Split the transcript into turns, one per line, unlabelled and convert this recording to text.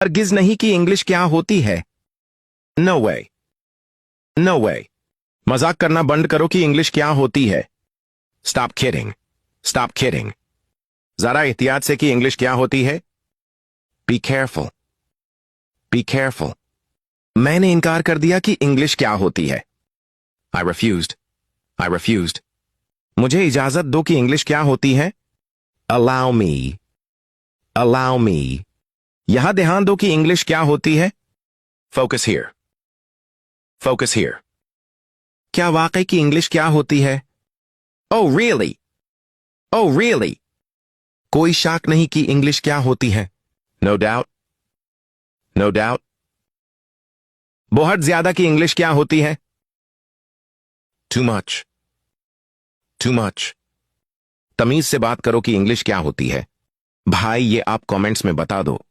हरगिज नहीं कि इंग्लिश क्या होती है। नो वे, नो वे। मजाक करना बंद करो कि इंग्लिश क्या होती है। Stop kidding, stop kidding. जरा एहतियात से कि इंग्लिश क्या होती है। Be careful, be careful. मैंने इनकार कर दिया कि इंग्लिश क्या होती है। आई रिफ्यूज्ड, आई रिफ्यूज्ड। मुझे इजाजत दो कि इंग्लिश क्या होती है। Allow me, allow me. यहां ध्यान दो कि इंग्लिश क्या होती है। Focus here, focus here. क्या वाकई की इंग्लिश क्या होती है। Oh really, oh really. कोई शक नहीं कि इंग्लिश क्या होती है। No doubt, no doubt. बहुत ज्यादा की इंग्लिश क्या होती है। Too much, too much. तमीज से बात करो कि इंग्लिश क्या होती है। भाई ये आप कमेंट्स में बता दो।